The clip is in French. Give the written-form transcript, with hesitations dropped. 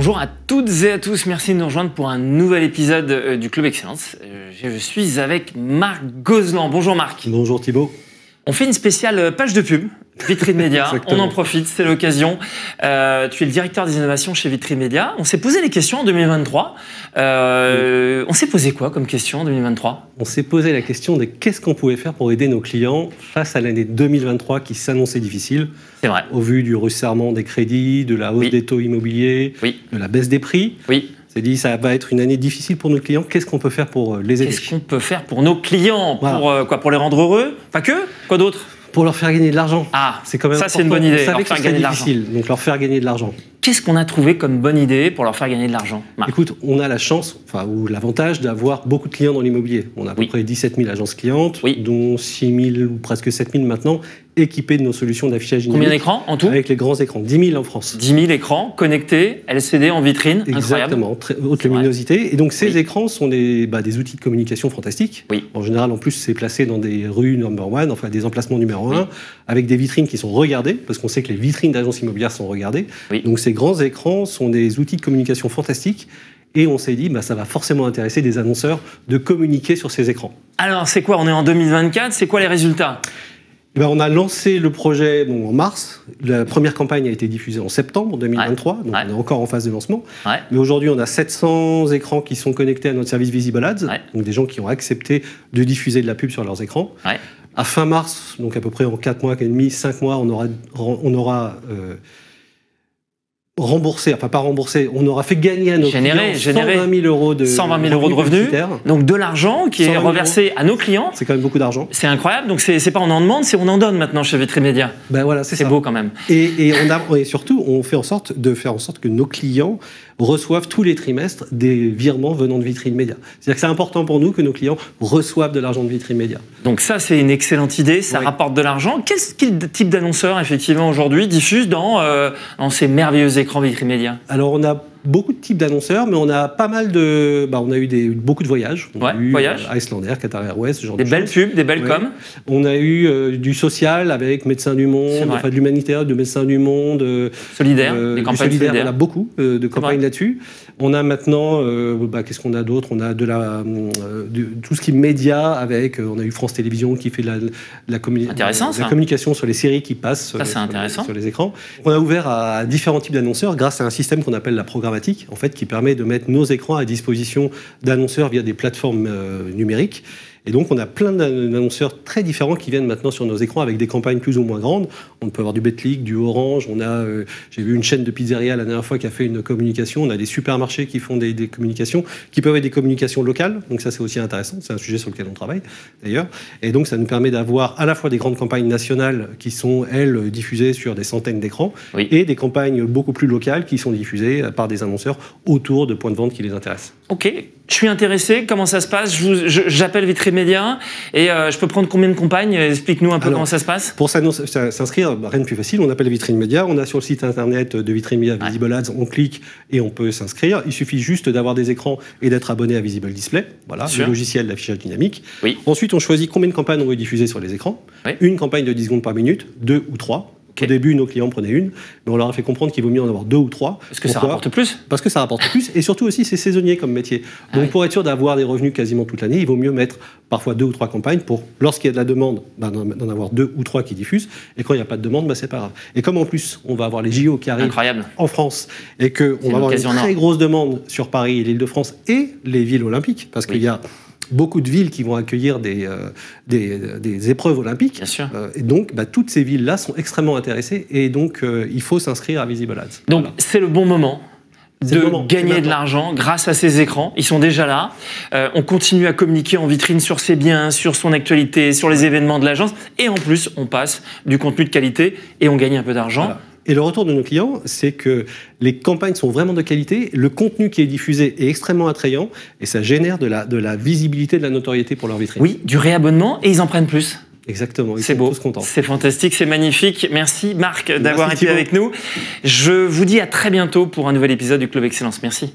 Bonjour à toutes et à tous, merci de nous rejoindre pour un nouvel épisode du Club Excellence. Je suis avec Marc Gozlan. Bonjour Marc. Bonjour Thibaut. On fait une spéciale page de pub, Vitrine Média, on en profite, c'est l'occasion. Tu es le directeur des innovations chez Vitrine Média. On s'est posé les questions en 2023. On s'est posé quoi comme question en 2023 ? On s'est posé la question de qu'est-ce qu'on pouvait faire pour aider nos clients face à l'année 2023 qui s'annonçait difficile. C'est vrai. Au vu du resserrement des crédits, de la hausse des taux immobiliers, de la baisse des prix. Oui. On s'est dit ça va être une année difficile pour nos clients. Qu'est-ce qu'on peut faire pour les aider ? Qu'est-ce qu'on peut faire pour nos clients ? Voilà. Pour quoi ? Pour les rendre heureux ? Pas que ? Quoi d'autre ? Pour leur faire gagner de l'argent. Ah, c'est quand même ça important. c'est une bonne idée. On savait leur que faire ce serait gagner de l'argent. difficile, donc leur faire gagner de l'argent. Qu'est-ce qu'on a trouvé comme bonne idée pour leur faire gagner de l'argent, Marc ? Écoute, on a la chance, ou l'avantage d'avoir beaucoup de clients dans l'immobilier. On a à peu près 17 000 agences clientes, dont 6 000 ou presque 7 000 maintenant, équipées de nos solutions d'affichage dynamique. Combien d'écrans en tout ? Avec les grands écrans, 10 000 en France. 10 000 écrans connectés, LCD en vitrine, Exactement, très haute luminosité. Et donc ces écrans sont des outils de communication fantastiques. En général, en plus, c'est placé dans des rues number one, enfin des emplacements numéro 1, avec des vitrines qui sont regardées, parce qu'on sait que les vitrines d'agences immobilières sont regardées. Donc ces grands écrans sont des outils de communication fantastiques. Et on s'est dit, ça va forcément intéresser des annonceurs de communiquer sur ces écrans. Alors, c'est quoi ? On est en 2024, c'est quoi les résultats ? On a lancé le projet en mars. La première campagne a été diffusée en septembre 2023, donc on est encore en phase de lancement. Mais aujourd'hui, on a 700 écrans qui sont connectés à notre service Visible Ads, donc des gens qui ont accepté de diffuser de la pub sur leurs écrans. À fin mars, donc à peu près en 4 mois et demi, 5 mois, on aura remboursé, enfin pas remboursé, on aura fait gagner à nos clients 120 000 euros de revenus, donc de l'argent qui est reversé à nos clients. C'est quand même beaucoup d'argent. C'est incroyable, donc c'est pas on en demande, c'est on en donne maintenant chez Vitrine Média. Voilà, c'est beau quand même. Et surtout, on fait en sorte que nos clients reçoivent tous les trimestres des virements venant de Vitrine Média. C'est-à-dire que c'est important pour nous que nos clients reçoivent de l'argent de Vitrine Média. Donc ça, c'est une excellente idée, ça rapporte de l'argent. Quel type d'annonceurs, effectivement, aujourd'hui, diffusent dans ces merveilleux écrans Vitrine Média ? Alors, on a beaucoup de types d'annonceurs, mais on a pas mal de... on a eu beaucoup de voyages. On a eu voyages. Icelandair, Qatar Airways, ce genre des de belles choses. pubs, des belles coms. On a eu du social avec Médecins du Monde, enfin de l'humanitaire, de Médecins du Monde. Solidaire, des campagnes solidaires. On a beaucoup de campagnes là-dessus. On a maintenant, qu'est-ce qu'on a d'autre ? On a tout ce qui est média avec, on a eu France Télévisions qui fait la communication sur les séries qui passent sur les écrans. On a ouvert à différents types d'annonceurs grâce à un système qu'on appelle la programmatique, en fait, qui permet de mettre nos écrans à disposition d'annonceurs via des plateformes numériques. Et donc, on a plein d'annonceurs très différents qui viennent maintenant sur nos écrans avec des campagnes plus ou moins grandes. On peut avoir du Betclic, du Orange. On a, j'ai vu une chaîne de pizzeria la dernière fois qui a fait une communication. On a des supermarchés qui font des communications, qui peuvent être des communications locales. Donc ça, c'est aussi intéressant. C'est un sujet sur lequel on travaille, d'ailleurs. Et donc, ça nous permet d'avoir à la fois des grandes campagnes nationales qui sont, elles, diffusées sur des centaines d'écrans et des campagnes beaucoup plus locales qui sont diffusées par des annonceurs autour de points de vente qui les intéressent. Ok. Je suis intéressé, comment ça se passe ? J'appelle Vitrine Média et je peux prendre combien de campagnes ? Explique-nous un peu comment ça se passe. Pour s'inscrire, rien de plus facile, on appelle Vitrine Média, on a sur le site internet de Vitrine Média Visible Ads, on clique et on peut s'inscrire. Il suffit juste d'avoir des écrans et d'être abonné à Visible Display, le logiciel d'affichage dynamique. Ensuite, on choisit combien de campagnes on veut diffuser sur les écrans. Une campagne de 10 secondes par minute, 2 ou 3. Au début, nos clients prenaient une, mais on leur a fait comprendre qu'il vaut mieux en avoir 2 ou 3. Parce que ça rapporte plus ? Parce que ça rapporte plus, et surtout aussi, c'est saisonnier comme métier. Donc pour être sûr d'avoir des revenus quasiment toute l'année, il vaut mieux mettre parfois 2 ou 3 campagnes pour, lorsqu'il y a de la demande, d'en avoir 2 ou 3 qui diffusent, et quand il n'y a pas de demande, c'est pas grave. Et comme en plus, on va avoir les JO qui arrivent en France, et qu'on va avoir une très grosse demande sur Paris et l'Île-de-France, et les villes olympiques, parce qu'il y a beaucoup de villes qui vont accueillir des épreuves olympiques. Bien sûr. Et donc, toutes ces villes-là sont extrêmement intéressées. Et donc, il faut s'inscrire à Visible Ads. Donc, c'est le bon moment de gagner de l'argent grâce à ces écrans. Ils sont déjà là. On continue à communiquer en vitrine sur ses biens, sur son actualité, sur les événements de l'agence. Et en plus, on passe du contenu de qualité et on gagne un peu d'argent. Voilà. Et le retour de nos clients, c'est que les campagnes sont vraiment de qualité, le contenu qui est diffusé est extrêmement attrayant et ça génère de la visibilité, de la notoriété pour leur vitrine. Oui, du réabonnement et ils en prennent plus. Exactement, ils sont tous contents. C'est fantastique, c'est magnifique. Merci Marc d'avoir été avec nous. Je vous dis à très bientôt pour un nouvel épisode du Club Excellence. Merci.